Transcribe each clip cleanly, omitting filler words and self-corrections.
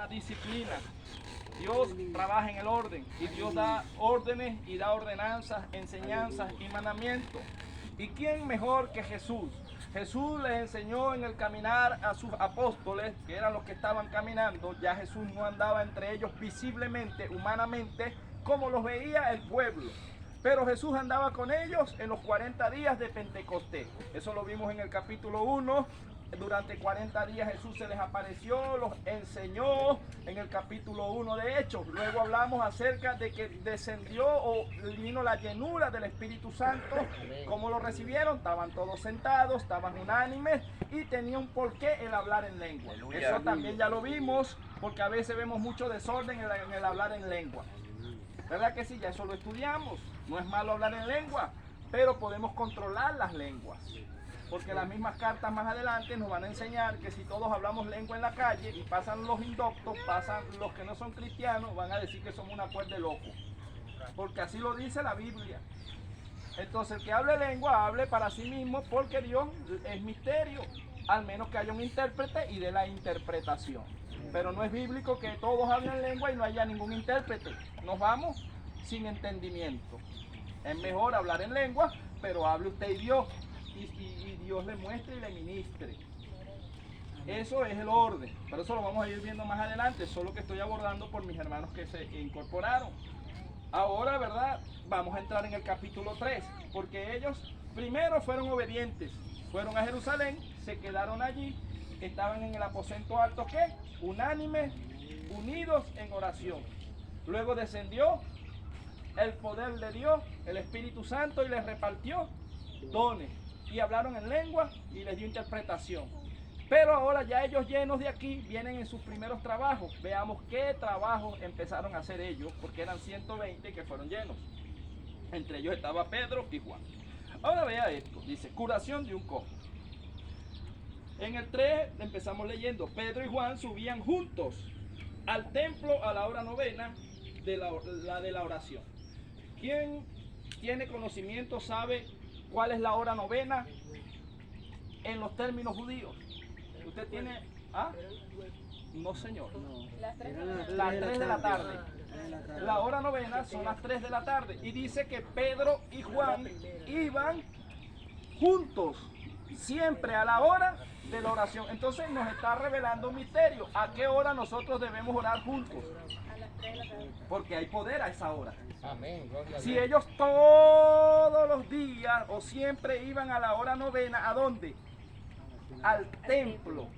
una disciplina. Dios trabaja en el orden y Dios da órdenes y da ordenanzas, enseñanzas y mandamientos. ¿Y quién mejor que Jesús? Jesús les enseñó en el caminar a sus apóstoles, que eran los que estaban caminando. Ya Jesús no andaba entre ellos visiblemente, humanamente, como los veía el pueblo. Pero Jesús andaba con ellos en los 40 días de Pentecostés. Eso lo vimos en el capítulo 1. Durante 40 días Jesús se les apareció, los enseñó en el capítulo 1 de Hechos. Luego hablamos acerca de que descendió o vino la llenura del Espíritu Santo. ¿Cómo lo recibieron? Estaban todos sentados, estaban unánimes y tenía un porqué el hablar en lengua. Eso también ya lo vimos, porque a veces vemos mucho desorden en el hablar en lengua. ¿Verdad que sí? Ya eso lo estudiamos. No es malo hablar en lengua, pero podemos controlar las lenguas. Porque las mismas cartas más adelante nos van a enseñar que si todos hablamos lengua en la calle y pasan los indoctos, pasan los que no son cristianos, van a decir que somos una cuerda de locos. Porque así lo dice la Biblia. Entonces el que hable lengua, hable para sí mismo, porque Dios es misterio. Al menos que haya un intérprete y de la interpretación. Pero no es bíblico que todos hablen lengua y no haya ningún intérprete. Nos vamos sin entendimiento. Es mejor hablar en lengua, pero hable usted y Dios. Y Dios le muestre y le ministre. Eso es el orden, pero eso lo vamos a ir viendo más adelante, solo que estoy abordando por mis hermanos que se incorporaron. Ahora, ¿verdad? Vamos a entrar en el capítulo 3, porque ellos primero fueron obedientes, fueron a Jerusalén, se quedaron allí, estaban en el aposento alto, ¿qué? Unánimes, unidos en oración. Luego descendió el poder de Dios, el Espíritu Santo, y les repartió dones. Y hablaron en lengua y les dio interpretación. Pero ahora ya ellos llenos de aquí vienen en sus primeros trabajos. Veamos qué trabajos empezaron a hacer ellos, porque eran 120 que fueron llenos. Entre ellos estaba Pedro y Juan. Ahora vea esto, dice, curación de un cojo. En el 3 empezamos leyendo, Pedro y Juan subían juntos al templo a la hora novena de la oración. ¿Quién tiene conocimiento, sabe cuál es la hora novena en los términos judíos? ¿Usted tiene? ¿Ah? No, señor. Las 3 de la tarde. La hora novena son las 3 de la tarde. Y dice que Pedro y Juan iban juntos, siempre a la hora de la oración. Entonces nos está revelando un misterio. ¿A qué hora nosotros debemos orar juntos? A las 3 de la tarde. Porque hay poder a esa hora. Amén, gloria a Si Dios. ellos todos los días o siempre iban a la hora novena, ¿a dónde? Al templo.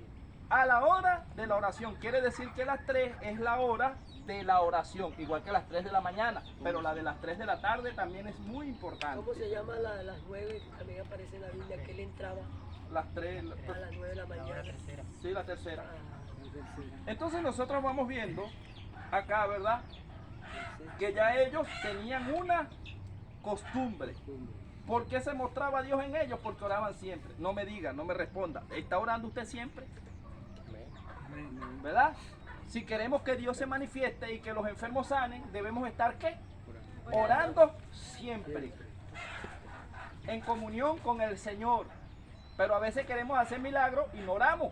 A la hora de la oración. Quiere decir que las 3 es la hora de la oración, igual que las 3 de la mañana, pero la de las 3 de la tarde también es muy importante. ¿Cómo se llama la de las 9? También aparece en la Biblia que él entraba Las 3, a las 9 de la mañana. sí, la tercera. Ah, Entonces nosotros vamos viendo acá, ¿verdad? Que ya ellos tenían una costumbre. ¿Por qué se mostraba Dios en ellos? Porque oraban siempre. No me diga, no me responda. ¿Está orando usted siempre? ¿Verdad? Si queremos que Dios se manifieste y que los enfermos sanen, debemos estar ¿qué? Orando siempre. En comunión con el Señor. Pero a veces queremos hacer milagros y no oramos.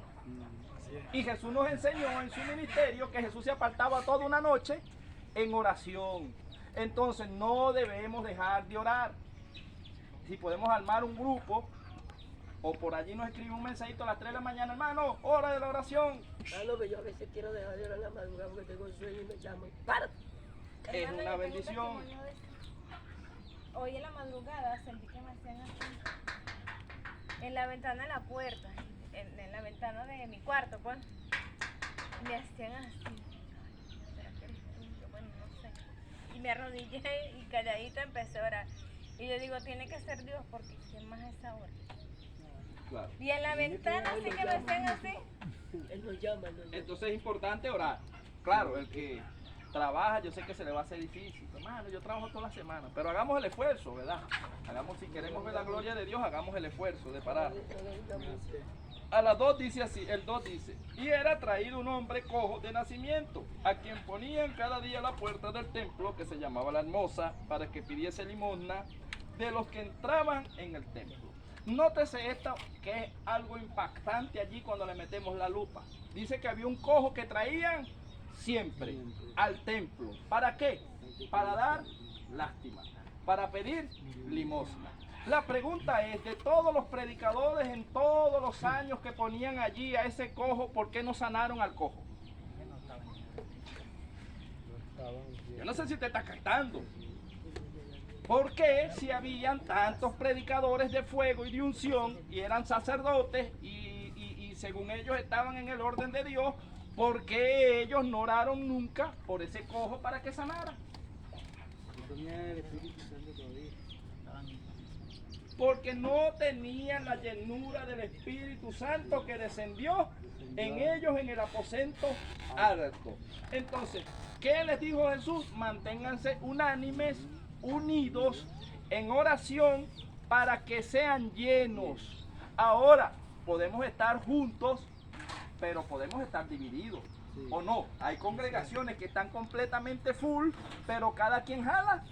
Y Jesús nos enseñó en su ministerio que Jesús se apartaba toda una noche en oración. Entonces no debemos dejar de orar. Si podemos armar un grupo o por allí nos escribe un mensajito a las 3 de la mañana, hermano, hora de la oración. no, que yo a veces quiero dejar de orar en la madrugada porque tengo sueño y me llaman. ¡Párate! Es una bendición. Hoy en la madrugada sentí que me hacían así. En la ventana de la puerta, en la ventana de mi cuarto, pues. Me hacían así. ¿Será que eres tú? Yo, bueno, no sé. Y me arrodillé y calladita empecé a orar. Y yo digo, tiene que ser Dios porque ¿quién más a esa hora? Claro. Y en la ventana sí que me hacían así. Él nos llama, él nos llama. Entonces es importante orar. Claro, el que trabaja, yo sé que se le va a hacer difícil. Hermano, yo trabajo toda la semana, pero hagamos el esfuerzo, ¿verdad? Hagamos, si queremos ver la gloria de Dios, hagamos el esfuerzo de parar. A las 2 dice así, el 2 dice, y era traído un hombre cojo de nacimiento, a quien ponían cada día a la puerta del templo, que se llamaba la Hermosa, para que pidiese limosna de los que entraban en el templo. Nótese esto, que es algo impactante allí cuando le metemos la lupa. Dice que había un cojo que traían siempre al templo. ¿Para qué? Para dar lástima, para pedir limosna. La pregunta es, de todos los predicadores en todos los años que ponían allí a ese cojo, ¿por qué no sanaron al cojo? Yo no sé si te está captando. ¿Por qué si habían tantos predicadores de fuego y de unción y eran sacerdotes y según ellos estaban en el orden de Dios, por qué ellos no oraron nunca por ese cojo para que sanara? Porque no tenían la llenura del Espíritu Santo que descendió en ellos en el aposento alto. Entonces, ¿qué les dijo Jesús? Manténganse unánimes, unidos en oración para que sean llenos. Ahora, podemos estar juntos, pero podemos estar divididos. Sí. ¿O no? Hay congregaciones que están completamente full, pero cada quien jala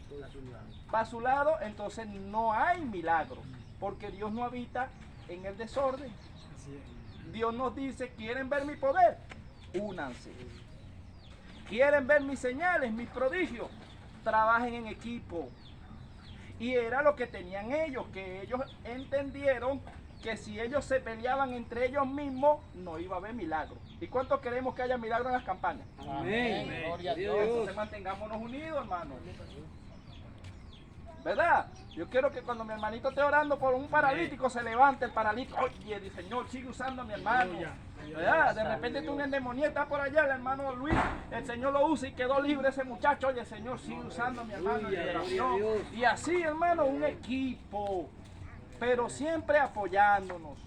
para su lado, entonces no hay milagro, porque Dios no habita en el desorden. Dios nos dice, ¿quieren ver mi poder? Únanse. ¿Quieren ver mis señales, mis prodigios? Trabajen en equipo. Y era lo que tenían ellos, que ellos entendieron que si ellos se peleaban entre ellos mismos, no iba a haber milagro. ¿Y cuánto queremos que haya milagro en las campañas? Amén. Gloria a Dios. Entonces mantengámonos unidos, hermano. ¿Verdad? Yo quiero que cuando mi hermanito esté orando por un paralítico, se levante el paralítico. Oye, dice, Señor, sigue usando a mi hermano. ¿Verdad? De repente tú un endemoniado está por allá, el hermano Luis, el Señor lo usa y quedó libre ese muchacho. Oye, Señor, sigue usando a mi hermano en liberación. Y así, hermano, un equipo, pero siempre apoyándonos.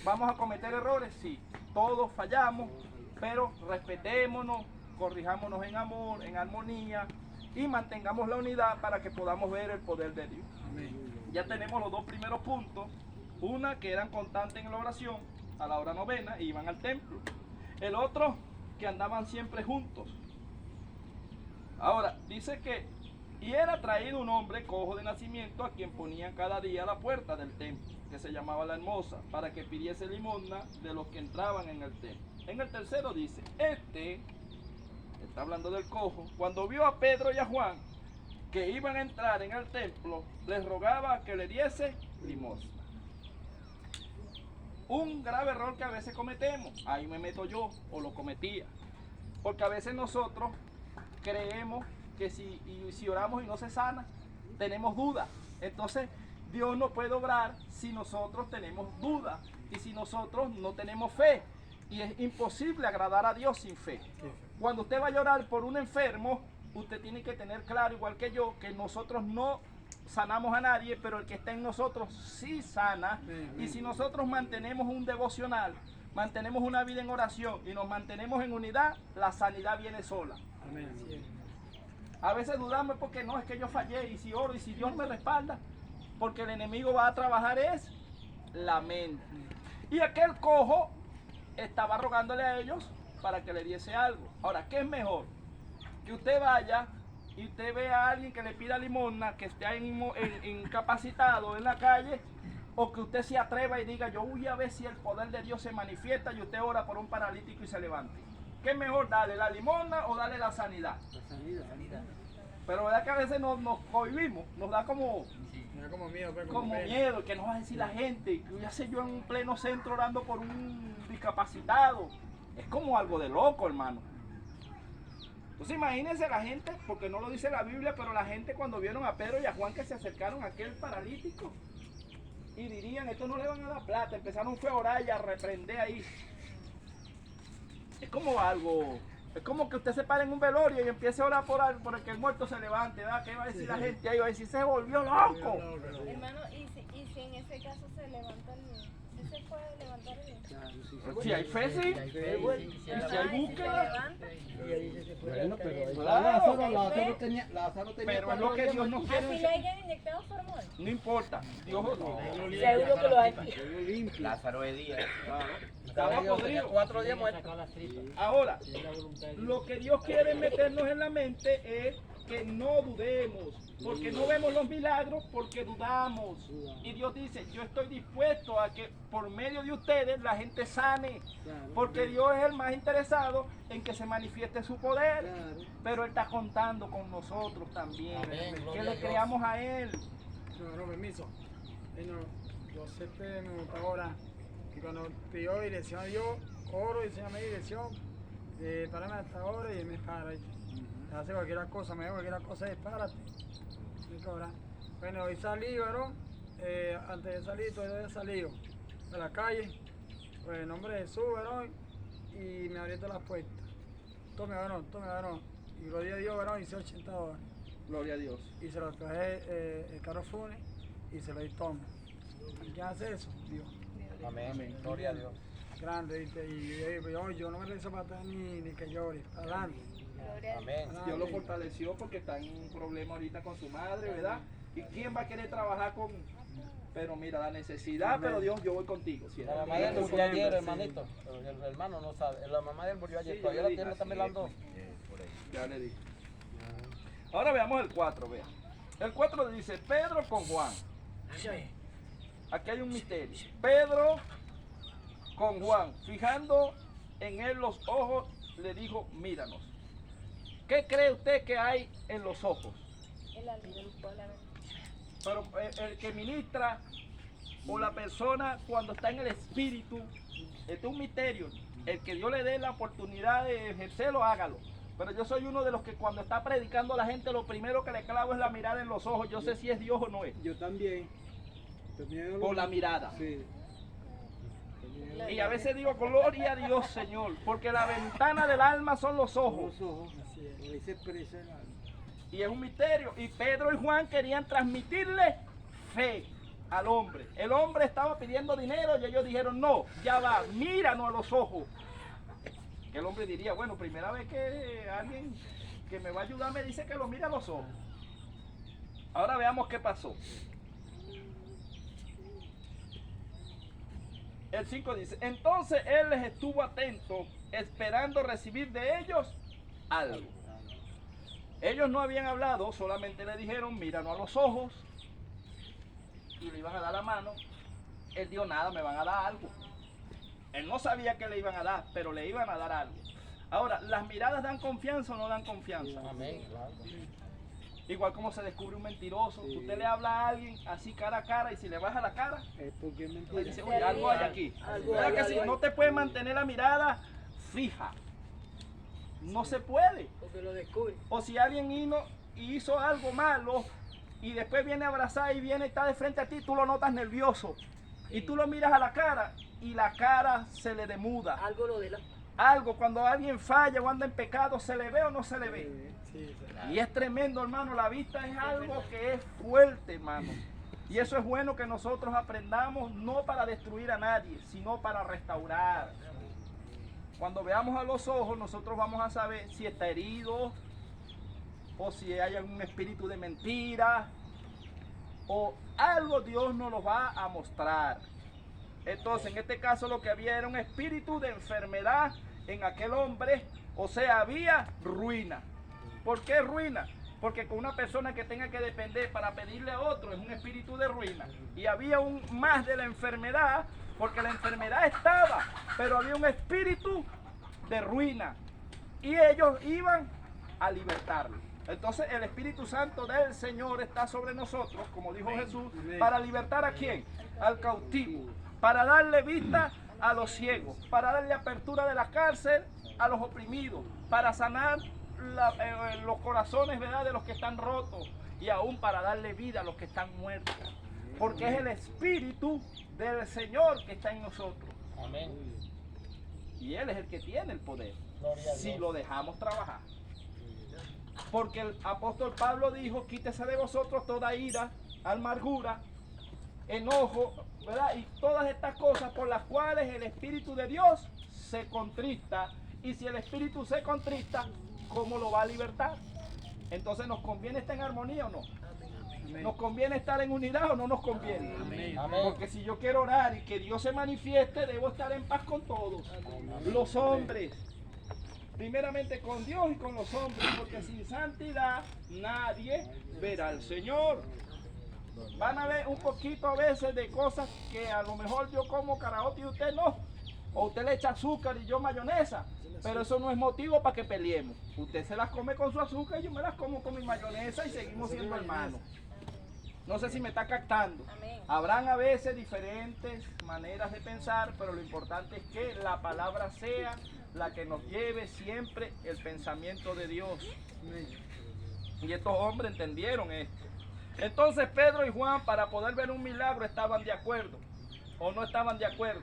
¿Vamos a cometer errores? Sí, todos fallamos, pero respetémonos, corrijámonos en amor, en armonía y mantengamos la unidad para que podamos ver el poder de Dios. Amén. Ya tenemos los dos primeros puntos. Una, que eran constantes en la oración, a la hora novena, e iban al templo. El otro, que andaban siempre juntos. Ahora, dice que, y era traído un hombre cojo de nacimiento, a quien ponían cada día a la puerta del templo, que se llamaba la Hermosa, para que pidiese limosna de los que entraban en el templo. En el tercero dice, está hablando del cojo, cuando vio a Pedro y a Juan que iban a entrar en el templo, les rogaba que le diese limosna. Un grave error que a veces cometemos, ahí me meto yo, o lo cometía, porque a veces nosotros creemos que si oramos y no se sana, tenemos dudas. Entonces Dios no puede obrar si nosotros tenemos dudas y si nosotros no tenemos fe. Y es imposible agradar a Dios sin fe. Cuando usted vaya a orar por un enfermo, usted tiene que tener claro, igual que yo, que nosotros no sanamos a nadie, pero el que está en nosotros sí sana. Y si nosotros mantenemos un devocional, mantenemos una vida en oración y nos mantenemos en unidad, la sanidad viene sola. Amén. A veces dudamos porque no, es que yo fallé, y si oro, y si Dios me respalda, porque el enemigo va a trabajar es la mente. Y aquel cojo estaba rogándole a ellos para que le diese algo. Ahora, ¿qué es mejor? Que usted vaya y usted vea a alguien que le pida limosna, que esté incapacitado en la calle, o que usted se atreva y diga, yo voy a ver si el poder de Dios se manifiesta, y usted ora por un paralítico y se levante. ¿Qué es mejor, darle la limosna o darle la sanidad? La sanidad. Pero verdad que a veces nos cohibimos, nos da como miedo, que nos va a decir la gente, que ya sé yo en un pleno centro orando por un discapacitado. Es como algo de loco, hermano. Entonces imagínense la gente, porque no lo dice la Biblia, pero la gente cuando vieron a Pedro y a Juan que se acercaron a aquel paralítico y dirían, esto no le van a dar plata, empezaron fue a orar y a reprender ahí. Es como algo, es como que usted se pare en un velorio y empiece a orar por el que el muerto se levante, ¿verdad? ¿Qué va a decir la gente? Ahí va a decir, se volvió loco. Hermano, ¿y si en ese caso se levanta el niño? ¿Sí se puede levantar el niño? Si hay fe, sí. Si hay búsqueda. Bueno, pero claro. Lázaro tenía pero es lo que Dios nos quiere. ¿Así le hayan inyectado hormona? No importa, Dios no. Seguro que lo hay. Lázaro de día. Estaba podrido. 4 días muerto. Ahora, lo que Dios quiere meternos en la mente es que no dudemos, porque no vemos los milagros porque dudamos. Y Dios dice, yo estoy dispuesto a que por medio de ustedes la gente sane, porque Dios es el más interesado en que se manifieste su poder, pero Él está contando con nosotros también, que le creamos a Él. No, permiso. Yo siempre me gusta ahora que cuando pido dirección a Dios, oro y Señor me da dirección, párame hasta ahora y Él me para. Hace cualquier cosa, me da cualquier cosa y párate. Bueno, hoy salí, varón. Antes de salir, todavía he salido a la calle, pues en nombre de Jesús, varón, y me abrieron las puertas. Tome, varón. Y gloria a Dios, varón, hice $80. Gloria a Dios. Y se lo traje el carro fune y se lo di toma. ¿Quién hace eso? Dios. Amén. Gloria a Dios. Grande, ¿viste? Y yo no me rezo para atrás ni que llore. Adelante. Amén. Dios lo fortaleció porque está en un problema ahorita con su madre, ¿verdad? ¿Y quién va a querer trabajar con...? Pero mira, la necesidad, pero Dios, yo voy contigo. Si La mamá de él murió ayer, hermanito. Pero el hermano no sabe. La mamá de él murió ayer. Sí, Todavía yo la le tiene dije, también así las dos. Ya le dije. Ahora veamos el 4, vea. El 4 dice, Pedro con Juan. Aquí hay un misterio. Pedro con Juan, fijando en él los ojos, le dijo, míranos. ¿Qué cree usted que hay en los ojos? El alma. Pero el que ministra o la persona cuando está en el espíritu, este es un misterio. El que Dios le dé la oportunidad de ejercerlo, hágalo. Pero yo soy uno de los que cuando está predicando a la gente, lo primero que le clavo es la mirada en los ojos. Yo sé si es Dios o no es. Yo también. Por la mirada. Sí. Y a veces digo, gloria a Dios, Señor, porque la ventana del alma son los ojos. Así es. Ahí se expresa el alma. Y es un misterio. Y Pedro y Juan querían transmitirle fe al hombre. El hombre estaba pidiendo dinero y ellos dijeron, no, ya va, míranos a los ojos. Que el hombre diría, bueno, primera vez que alguien que me va a ayudar me dice que lo mire a los ojos. Ahora veamos qué pasó. El 5 dice, entonces él les estuvo atento, esperando recibir de ellos algo. Ellos no habían hablado, solamente le dijeron, míranos a los ojos, y le iban a dar la mano. Él dijo, nada, me van a dar algo. Él no sabía que le iban a dar, pero le iban a dar algo. Ahora, ¿las miradas dan confianza o no dan confianza? Amén. Claro. Igual como se descubre un mentiroso. Usted le habla a alguien así cara a cara y si le baja la cara, Es porque es le mentira. dice, oye, algo hay aquí. Algo ¿Verdad hay, que algo si hay. no te puede mantener la mirada fija? No se puede. Porque lo descubre. O si alguien hizo algo malo y después viene a abrazar y viene y está de frente a ti, tú lo notas nervioso. Y tú lo miras a la cara y la cara se le demuda. Algo lo de la. Algo, cuando alguien falla o anda en pecado, ¿se le ve o no se le ve? Sí. Y es tremendo, hermano. La vista es algo que es fuerte, hermano. Y eso es bueno que nosotros aprendamos, no para destruir a nadie, sino para restaurar. Cuando veamos a los ojos, nosotros vamos a saber si está herido, o si hay algún espíritu de mentira, o algo Dios nos lo va a mostrar. Entonces, en este caso lo que había era un espíritu de enfermedad en aquel hombre, o sea, había ruina. ¿Por qué ruina? Porque con una persona que tenga que depender para pedirle a otro es un espíritu de ruina. Y había un más de la enfermedad, porque la enfermedad estaba, pero había un espíritu de ruina. Y ellos iban a libertarlo. Entonces el Espíritu Santo del Señor está sobre nosotros, como dijo Jesús, para libertar ¿a quién? Al cautivo, para darle vista a los ciegos, para darle apertura de la cárcel a los oprimidos, para sanar los corazones, ¿verdad?, de los que están rotos, y aún para darle vida a los que están muertos, porque es el Espíritu del Señor que está en nosotros. Amén. Y Él es el que tiene el poder, Gloria a si Dios. lo dejamos trabajar. Porque el apóstol Pablo dijo, quítese de vosotros toda ira, amargura, enojo, ¿verdad? Y todas estas cosas por las cuales el Espíritu de Dios se contrista. Y si el Espíritu se contrista, ¿cómo lo va a libertar? Entonces, ¿nos conviene estar en armonía o no? ¿Nos conviene estar en unidad o no nos conviene? Amén. Porque si yo quiero orar y que Dios se manifieste, debo estar en paz con todos. Los hombres. primeramente con Dios y con los hombres, porque sin santidad nadie verá al Señor. Van a ver un poquito a veces de cosas que a lo mejor yo como caraote y usted no. O usted le echa azúcar y yo mayonesa. Pero eso no es motivo para que peleemos. Usted se las come con su azúcar y yo me las como con mi mayonesa y seguimos siendo hermanos. No sé si me está captando. Amén. Habrán a veces diferentes maneras de pensar, pero lo importante es que la palabra sea la que nos lleve siempre el pensamiento de Dios. Y estos hombres entendieron esto. Entonces Pedro y Juan, para poder ver un milagro, estaban de acuerdo o no estaban de acuerdo.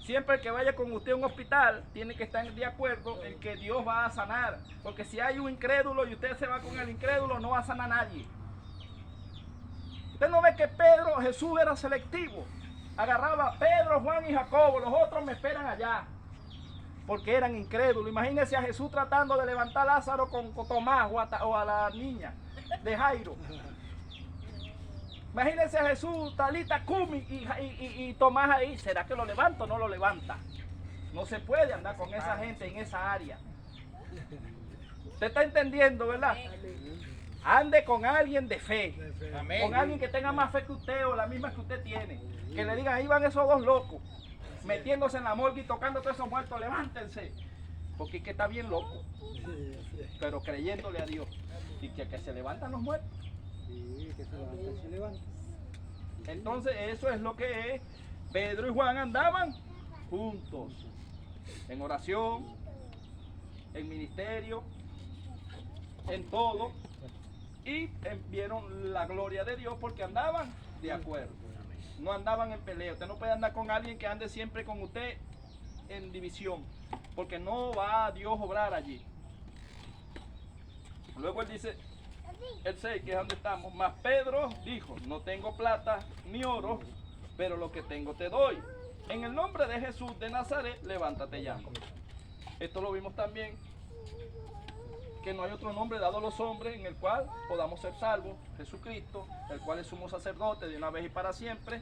Siempre que vaya con usted a un hospital, tiene que estar de acuerdo en que Dios va a sanar. Porque si hay un incrédulo y usted se va con el incrédulo, no va a sanar a nadie. Usted no ve que Jesús era selectivo. Agarraba a Pedro, Juan y Jacobo. Los otros me esperan allá. Porque eran incrédulos. Imagínense a Jesús tratando de levantar a Lázaro con Tomás o a la niña de Jairo. Imagínense a Jesús, Talita, Cumi y Tomás ahí. ¿Será que lo levanta o no lo levanta? No se puede andar con esa gente en esa área. ¿Usted está entendiendo, verdad? Ande con alguien de fe. Amén. Con alguien que tenga más fe que usted o la misma que usted tiene. Que le digan, ahí van esos dos locos. Metiéndose en la morgue y tocando a todos esos muertos. Levántense. Porque es que está bien loco. Pero creyéndole a Dios. Y que se levantan los muertos. Entonces eso es lo que es. Pedro y Juan andaban juntos en oración, en ministerio, en todo, y vieron la gloria de Dios porque andaban de acuerdo, no andaban en pelea. Usted no puede andar con alguien que ande siempre con usted en división, porque no va a Dios obrar allí. Luego él dice, el 6, que es donde estamos. Mas Pedro dijo, no tengo plata ni oro, pero lo que tengo te doy. En el nombre de Jesús de Nazaret, levántate ya. Esto lo vimos también, que no hay otro nombre dado a los hombres en el cual podamos ser salvos. Jesucristo, el cual es sumo sacerdote de una vez y para siempre.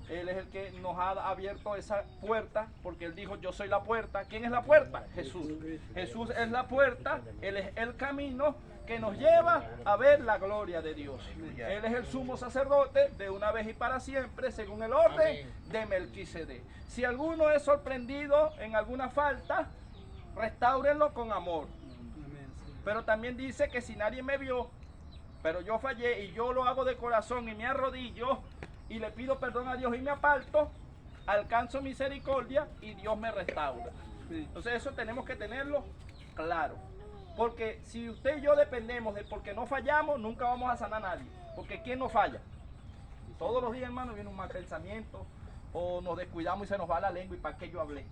Él es el que nos ha abierto esa puerta, porque Él dijo, yo soy la puerta. ¿Quién es la puerta? Jesús. Jesús es la puerta, Él es el camino que nos lleva a ver la gloria de Dios. Él es el sumo sacerdote de una vez y para siempre, según el orden de Melquisedec. Si alguno es sorprendido en alguna falta, restáurenlo con amor. Pero también dice que si nadie me vio, pero yo fallé y yo lo hago de corazón y me arrodillo y le pido perdón a Dios y me aparto, alcanzo misericordia y Dios me restaura. Entonces eso tenemos que tenerlo claro. Porque si usted y yo dependemos de porque no fallamos, nunca vamos a sanar a nadie. Porque ¿quién no falla? Todos los días, hermano, viene un mal pensamiento o nos descuidamos y se nos va la lengua y para qué yo hablé.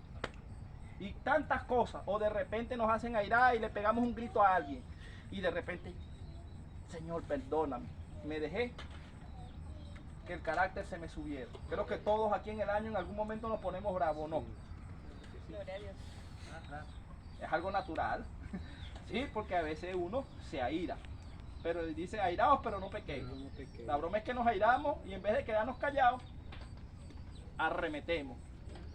Y tantas cosas, o de repente nos hacen airar y le pegamos un grito a alguien y de repente, Señor, perdóname, me dejé que el carácter se me subiera. Creo que todos aquí en el año en algún momento nos ponemos bravos, ¿no? Gloria a Dios. Es algo natural. Sí, porque a veces uno se aira. Pero dice airaos, pero no pequeños. La broma es que nos airamos y en vez de quedarnos callados, arremetemos.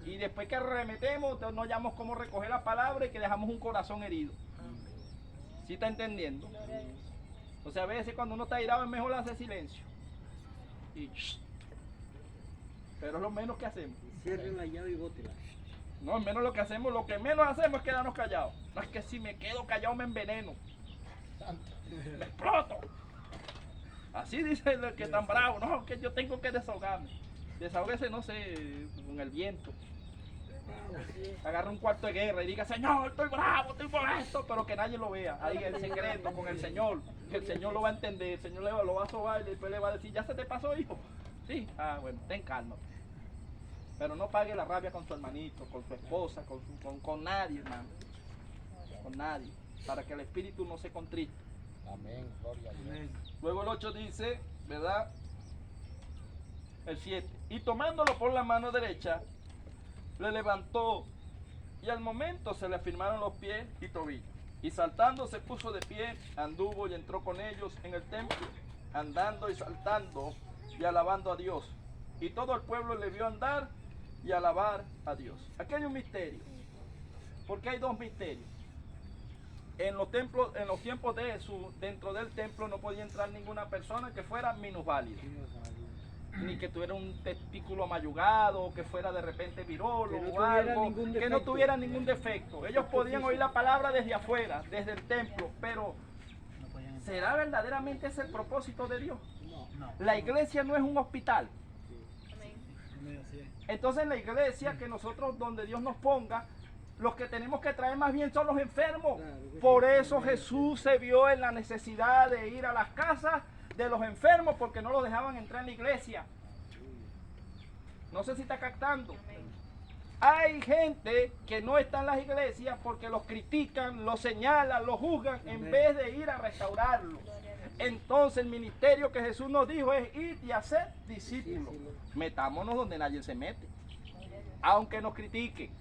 Y después que arremetemos, no hallamos cómo recoger la palabra y que dejamos un corazón herido. ¿Sí está entendiendo? O sea, a veces cuando uno está airado es mejor hacer silencio. Y pero es lo menos que hacemos. Cierren la llave y bótela. No, es menos lo que hacemos. Lo que menos hacemos es quedarnos callados. No es que si me quedo callado me enveneno. Me exploto. Así dice el que tan bravo. No, que yo tengo que desahogarme. Desahógese, no sé, con el viento. Agarra un cuarto de guerra y diga, Señor, estoy bravo, estoy molesto, pero que nadie lo vea. Ahí en secreto con el Señor. Que el Señor lo va a entender. El Señor lo va a sobar y después le va a decir, ¿ya se te pasó, hijo? Sí. Ah, bueno, ten calma. Pero no pague la rabia con su hermanito, con su esposa, con nadie, hermano. Con nadie. Para que el espíritu no se contriste. Amén, gloria a Dios. Luego el 8 dice, ¿verdad? El 7. Y tomándolo por la mano derecha, le levantó. Y al momento se le afirmaron los pies y tobillos. Y saltando se puso de pie, anduvo y entró con ellos en el templo, andando y saltando y alabando a Dios. Y todo el pueblo le vio andar y alabar a Dios. Aquí hay un misterio. Porque hay dos misterios. en los templos, en los tiempos de Jesús, dentro del templo no podía entrar ninguna persona que fuera minusválida, ni que tuviera un testículo mayugado, o que fuera de repente virolo Que no o tuviera algo, ningún que no defecto. tuviera ningún defecto. Ellos podían oír la palabra desde afuera, desde el templo, pero ¿será verdaderamente ese el propósito de Dios? La iglesia no es un hospital. Amén. Amén, así es. Entonces en la iglesia que nosotros, donde Dios nos ponga, los que tenemos que traer más bien son los enfermos. Por eso Jesús se vio en la necesidad de ir a las casas de los enfermos porque no los dejaban entrar en la iglesia. No sé si está captando. Hay gente que no está en las iglesias porque los critican, los señalan, los juzgan en vez de ir a restaurarlos. Entonces el ministerio que Jesús nos dijo es ir y hacer discípulos. Metámonos donde nadie se mete, aunque nos critiquen.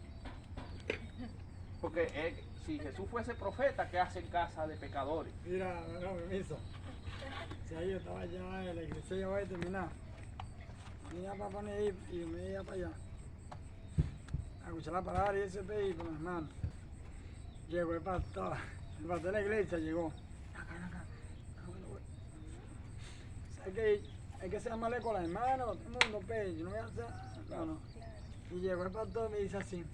Porque si Jesús fuese profeta, ¿qué hace en casa de pecadores? Mira, no, permiso. Si ahí yo estaba allá en la iglesia, ya voy a terminar. Me iba para poner ahí y me iba para allá. A escuchar la palabra y ese pedí con las manos. Llegó el pastor de la iglesia llegó. Acá. Hay que ser amable con las hermanas, todo el mundo, pe, yo no voy a hacer. No. Y llegó el pastor y me dice así.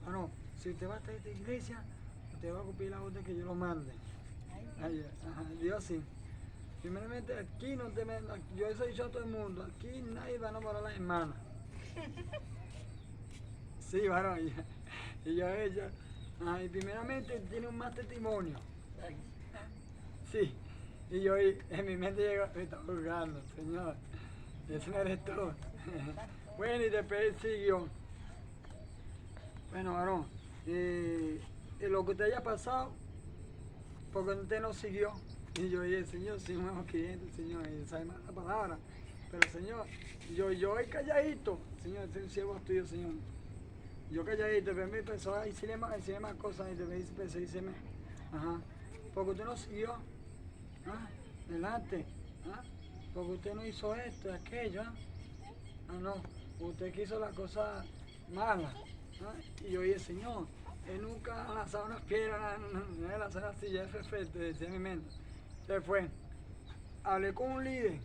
Bueno, si usted va a esta iglesia, usted va a cumplir la orden que yo lo mande. Ay, ajá, Dios sí. Primeramente, aquí no te yo eso he dicho a todo el mundo, aquí nadie va a enamorar a las hermanas. Sí, varón, y yo ella. Y primeramente tiene un más testimonio. Sí, y yo en mi mente llegó, me está juzgando, Señor, ese no eres tú. Bueno, y después él siguió. Bueno, varón, lo que usted haya pasado, porque usted no siguió. Y yo dije, Señor, soy un nuevo cliente, Señor, y sabe más la palabra. Pero, Señor, yo calladito, Señor, soy un siervo tuyo, Señor. Yo calladito, pero me empezó a decirle más cosas, y me empezó a decirme, ajá, porque usted no siguió, delante, porque usted no hizo esto y aquello, no, usted quiso las cosas malas. Y yo dije, Señor, él nunca ha lanzado unas piedras, no ha lanzado una silla, es perfecto, decía en mi mente. Después, hablé con un líder,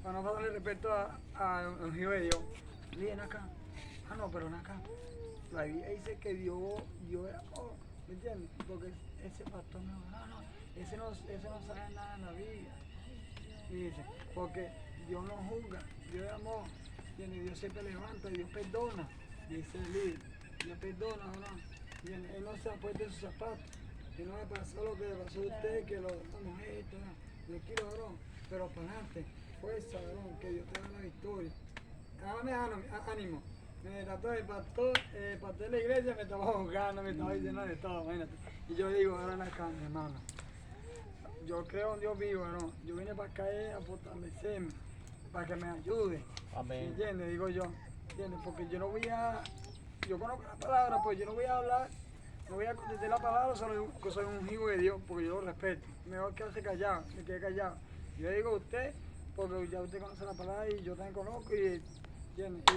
para no darle respeto a un hijo de Dios. Líder, acá. No, pero acá. La Biblia dice que Dios era, ¿me entiendes? Porque ese pastor no, ese no sabe nada en la Biblia. Y dice, porque Dios no juzga, Dios es amor, ¿entiendes? Dios siempre levanta, Dios perdona. Dice el líder, Dios perdona, ¿no? Él no se ha puesto en sus zapatos. Que no le pasó lo que le pasó a usted, que lo damos esto, tranquilo, varón, pero para adelante, fuerza, varón, que Dios te da la victoria. Dame ánimo. Me trató el pastor de la iglesia, me estaba juzgando, me estaba diciendo de todo, imagínate. Y yo digo, ahora acá, mi hermano, yo creo en Dios vivo, varón. Yo vine para acá a fortalecerme, para que me ayude. Amén. ¿Entiendes? Digo yo, ¿entiendes? Porque yo no voy a, yo conozco la palabra, pues yo no voy a hablar. No voy a contestar la palabra, solo que soy un hijo de Dios, porque yo lo respeto. Mejor quedarse callado, me quedé callado. Yo digo a usted, porque ya usted conoce la palabra y yo también conozco. Y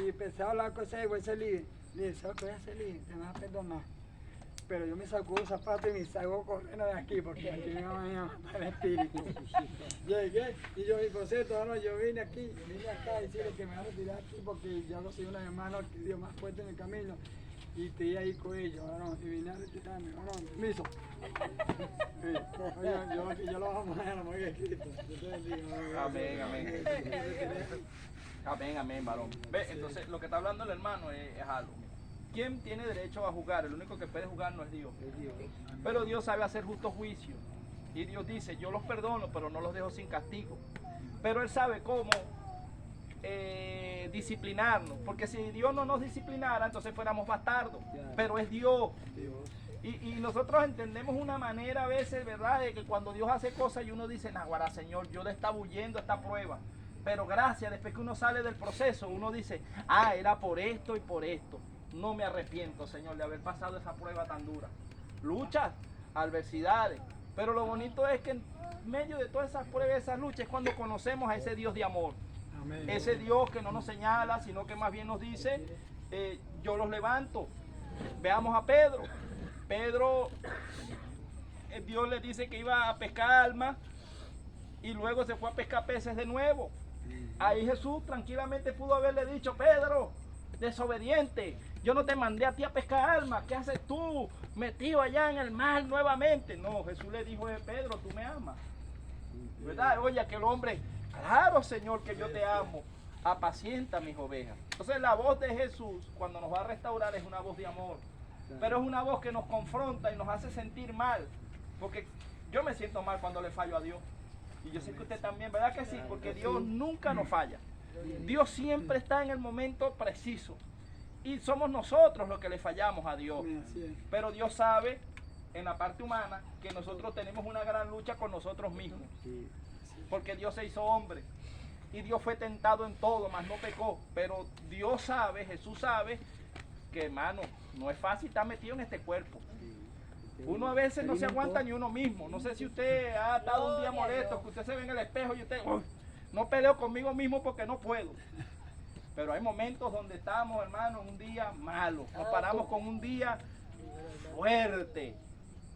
empecé a hablar con ese líder. Le dije, ¿sabes qué voy a hacer, líder? Te vas a perdonar. Pero yo me sacudo los zapatos y me salgo corriendo de aquí, porque aquí me van a matar el espíritu. Llegué y yo, y por cierto, bueno, yo vine acá a decirle que me voy a retirar aquí, porque yo no soy una hermana que Dios más fuerte en el camino. Y estoy ahí con ellos, ¿no? Y vine a retirarme, ¿no? Permiso. Oye, yo lo vamos a poner, muy escrito. Amén, amén. Amén, varón. Ve, entonces lo que está hablando el hermano es algo. ¿Quién tiene derecho a juzgar? El único que puede juzgar no es Dios. Pero Dios sabe hacer justo juicio. Y Dios dice, yo los perdono, pero no los dejo sin castigo. Pero Él sabe cómo disciplinarnos, porque si Dios no nos disciplinara, entonces fuéramos bastardos, pero es Dios. Y nosotros entendemos una manera a veces, ¿verdad?, de que cuando Dios hace cosas y uno dice, naguará, Señor, yo le estaba huyendo a esta prueba, pero gracias, después que uno sale del proceso, uno dice, era por esto y por esto, no me arrepiento, Señor, de haber pasado esa prueba tan dura. Luchas, adversidades, pero lo bonito es que en medio de todas esas pruebas, esas luchas, es cuando conocemos a ese Dios de amor. Amén. Ese Dios que no nos señala, sino que más bien nos dice, yo los levanto. Veamos a Pedro. Pedro Dios le dice que iba a pescar almas y luego se fue a pescar peces de nuevo. Ahí Jesús tranquilamente pudo haberle dicho: Pedro, desobediente, yo no te mandé a ti a pescar almas, ¿qué haces tú metido allá en el mar nuevamente? No, Jesús le dijo: Pedro, tú me amas, ¿verdad? Oye, aquel hombre: claro, Señor, que yo te amo, apacienta mis ovejas. Entonces la voz de Jesús cuando nos va a restaurar es una voz de amor, pero es una voz que nos confronta y nos hace sentir mal, porque yo me siento mal cuando le fallo a Dios, y yo sé que usted también, ¿verdad que sí? Porque Dios nunca nos falla. Dios siempre está en el momento preciso, y somos nosotros los que le fallamos a Dios. Pero Dios sabe, en la parte humana, que nosotros tenemos una gran lucha con nosotros mismos, porque Dios se hizo hombre y Dios fue tentado en todo, mas no pecó. Pero Dios sabe, Jesús sabe que, hermano, no es fácil estar metido en este cuerpo. Uno a veces no se aguanta ni uno mismo. No sé si usted ha estado un día molesto, que usted se ve en el espejo y usted: no peleo conmigo mismo porque no puedo. Pero hay momentos donde estamos, hermano, en un día malo. Nos paramos con un día fuerte.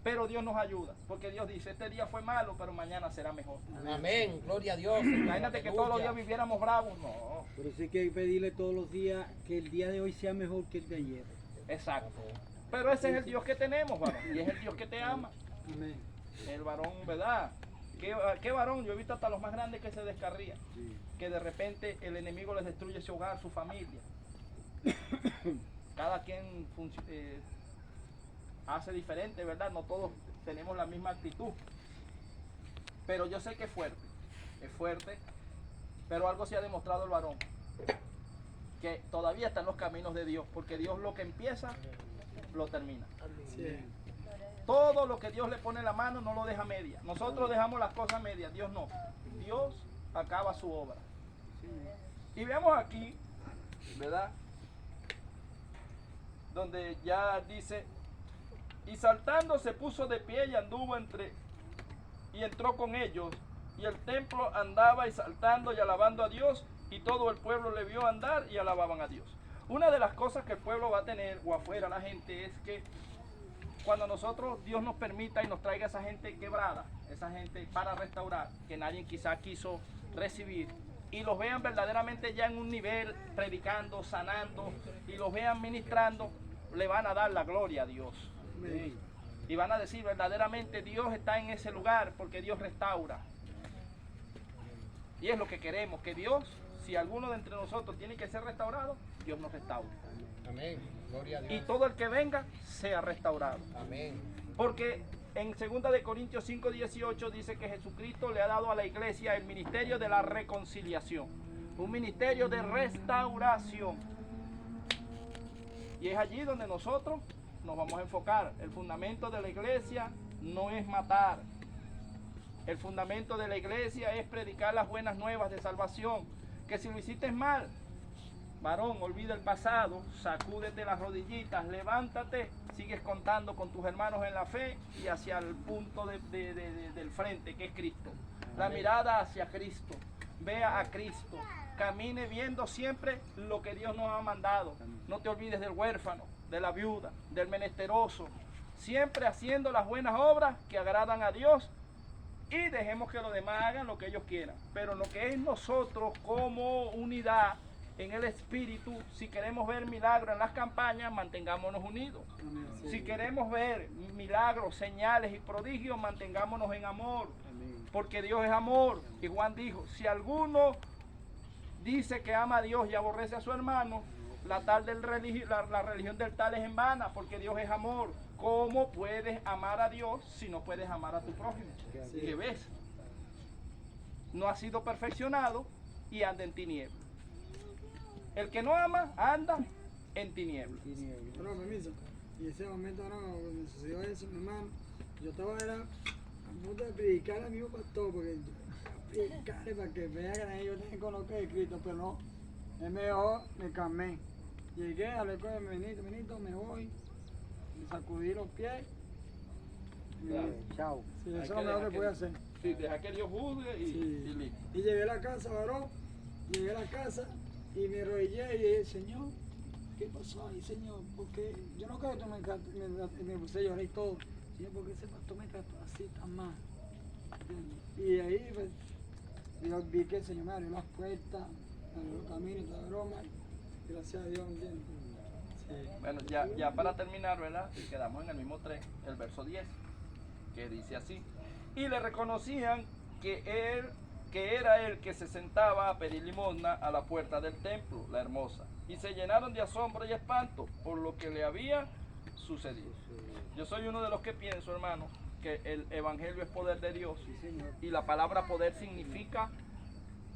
Pero Dios nos ayuda, porque Dios dice: este día fue malo, pero mañana será mejor. Amén, gloria a Dios. Imagínate que todos los días viviéramos bravos. No. Pero sí que hay que pedirle todos los días que el día de hoy sea mejor que el de ayer. Exacto. Pero ese es el Dios que tenemos, varón, y es el Dios que te ama. Amén. El varón, ¿verdad? ¿Qué varón? Yo he visto hasta los más grandes que se descarrían. Que de repente el enemigo les destruye su hogar, su familia. Cada quien hace diferente, ¿verdad? No todos tenemos la misma actitud. Pero yo sé que es fuerte, pero algo se ha demostrado el varón, que todavía está en los caminos de Dios, porque Dios lo que empieza, lo termina. Sí. Todo lo que Dios le pone en la mano no lo deja media. Nosotros dejamos las cosas medias, Dios no. Dios acaba su obra. Y vemos aquí, ¿verdad? Donde ya dice: y saltando se puso de pie y anduvo y entró con ellos, y el templo andaba y saltando y alabando a Dios, y todo el pueblo le vio andar y alababan a Dios. Una de las cosas que el pueblo va a tener, o afuera la gente, es que cuando nosotros, Dios nos permita y nos traiga esa gente quebrada, esa gente para restaurar, que nadie quizá quiso recibir, y los vean verdaderamente ya en un nivel, predicando, sanando, y los vean ministrando, le van a dar la gloria a Dios. Y van a decir: verdaderamente Dios está en ese lugar, porque Dios restaura. Y es lo que queremos, que Dios, si alguno de entre nosotros tiene que ser restaurado, Dios nos restaura. Amén, gloria a Dios. Y todo el que venga sea restaurado. Amén. Porque en 2 de Corintios 5:18 dice que Jesucristo le ha dado a la iglesia el ministerio de la reconciliación, un ministerio de restauración. Y es allí donde nosotros nos vamos a enfocar. El fundamento de la iglesia no es matar. El fundamento de la iglesia es predicar las buenas nuevas de salvación. Que si lo hiciste mal, varón, olvida el pasado, sacúdete las rodillitas, levántate, sigues contando con tus hermanos en la fe y hacia el punto del frente, que es Cristo. La mirada hacia Cristo, vea a Cristo, camine viendo siempre lo que Dios nos ha mandado. No te olvides del huérfano, de la viuda, del menesteroso, siempre haciendo las buenas obras que agradan a Dios, y dejemos que los demás hagan lo que ellos quieran. Pero lo que es nosotros como unidad en el espíritu, si queremos ver milagros en las campañas, mantengámonos unidos. Si queremos ver milagros, señales y prodigios, mantengámonos en amor, porque Dios es amor. Y Juan dijo: si alguno dice que ama a Dios y aborrece a su hermano, la religión del tal es en vana, porque Dios es amor. ¿Cómo puedes amar a Dios si no puedes amar a tu prójimo? ¿Qué ves? No ha sido perfeccionado y anda en tinieblas. El que no ama, anda en tinieblas. Pero permiso, y ese momento cuando me sucedió eso, mi hermano, yo estaba a punto de predicar al mismo pastor, porque predicarle para que vean que yo tengo que conocer a Cristo, pero no, él me dejó, me calmé. Llegué, hablé con él: Benito, me voy, me sacudí los pies. Chao. Sí, eso es lo mejor que pude hacer. Sí, deja que Dios juzgue y listo. Y llegué a la casa, varón, llegué a la casa y me arrodillé y dije: Señor, ¿qué pasó ahí, Señor? Porque yo no creo que tú me puse a llorar y todo. Sí, porque ese pastor me trató así tan mal. ¿Entiendes? Y ahí pues, yo vi que el Señor me abrió las puertas, me abrió los caminos, toda broma. Y gracias a Dios, ¿entiendes? Sí. Bueno, ya para terminar, ¿verdad? Quedamos en el mismo tren, el verso 10, que dice así. Y le reconocían que era él que se sentaba a pedir limosna a la puerta del templo, la hermosa. Y se llenaron de asombro y espanto por lo que le había sucedido. Yo soy uno de los que pienso, hermano, que el evangelio es poder de Dios. Y la palabra poder significa,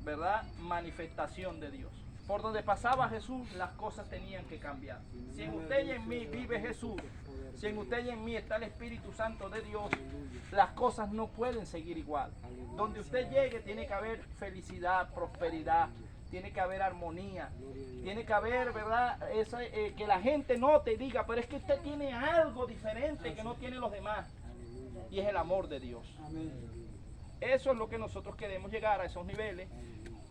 ¿verdad?, manifestación de Dios. Por donde pasaba Jesús, las cosas tenían que cambiar. Si en usted y en mí vive Jesús, si en usted y en mí está el Espíritu Santo de Dios, las cosas no pueden seguir igual. Donde usted llegue tiene que haber felicidad, prosperidad, tiene que haber armonía, tiene que haber, ¿verdad?, que la gente note y diga, pero es que usted tiene algo diferente que no tienen los demás. Y es el amor de Dios. Eso es lo que nosotros queremos llegar a esos niveles.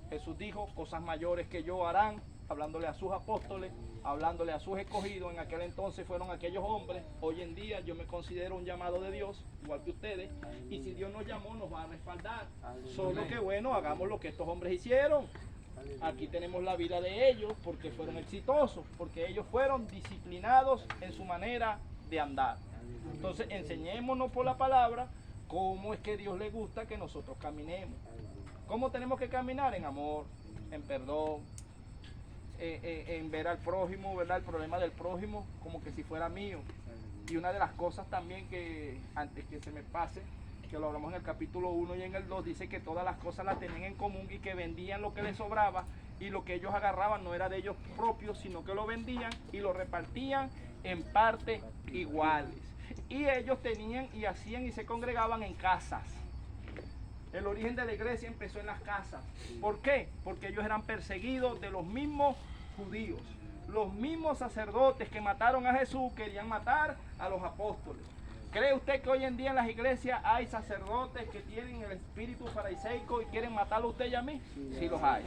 Jesús dijo, cosas mayores que yo harán, hablándole a sus apóstoles, hablándole a sus escogidos. En aquel entonces fueron aquellos hombres. Hoy en día yo me considero un llamado de Dios, igual que ustedes. Y si Dios nos llamó, nos va a respaldar. Solo que bueno, hagamos lo que estos hombres hicieron. Aquí tenemos la vida de ellos porque fueron exitosos, porque ellos fueron disciplinados en su manera de andar. Entonces enseñémonos por la palabra cómo es que Dios le gusta que nosotros caminemos. ¿Cómo tenemos que caminar? En amor, en perdón, en ver al prójimo, ¿verdad?, el problema del prójimo como que si fuera mío. Y una de las cosas también que, antes que se me pase, que lo hablamos en el capítulo 1 y en el 2, dice que todas las cosas las tenían en común y que vendían lo que les sobraba, y lo que ellos agarraban no era de ellos propios, sino que lo vendían y lo repartían en partes iguales. Y ellos tenían y hacían y se congregaban en casas. El origen de la iglesia empezó en las casas. ¿Por qué? Porque ellos eran perseguidos de los mismos judíos. Los mismos sacerdotes que mataron a Jesús querían matar a los apóstoles. ¿Cree usted que hoy en día en las iglesias hay sacerdotes que tienen el espíritu fariseico y quieren matarlo a usted y a mí? Sí los hay.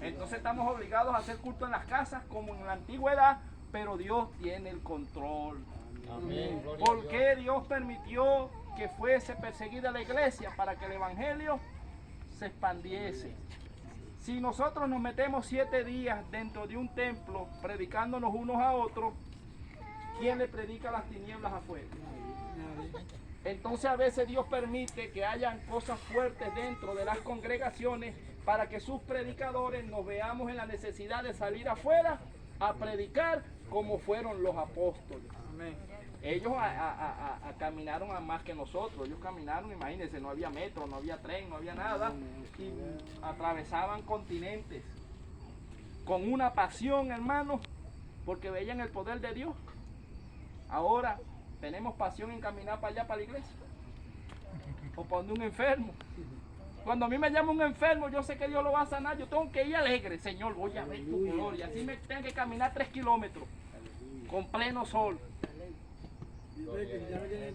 Entonces estamos obligados a hacer culto en las casas como en la antigüedad, pero Dios tiene el control. Amén. ¿Por qué Dios permitió que fuese perseguida la iglesia? Para que el evangelio se expandiese. Si nosotros nos metemos 7 días dentro de un templo predicándonos unos a otros, ¿quién le predica las tinieblas afuera? Entonces a veces Dios permite que hayan cosas fuertes dentro de las congregaciones para que sus predicadores nos veamos en la necesidad de salir afuera a predicar como fueron los apóstoles. Amén. Ellos caminaron a más que nosotros. Ellos caminaron, imagínense, no había metro, no había tren, no había nada, y atravesaban continentes con una pasión, hermanos, porque veían el poder de Dios. Ahora tenemos pasión en caminar para allá, para la iglesia, o para donde un enfermo. Cuando a mí me llama un enfermo, yo sé que Dios lo va a sanar. Yo tengo que ir alegre. Señor, voy a ver tu gloria. Así me tengo que caminar 3 kilómetros con pleno sol. Y ve que ya no tiene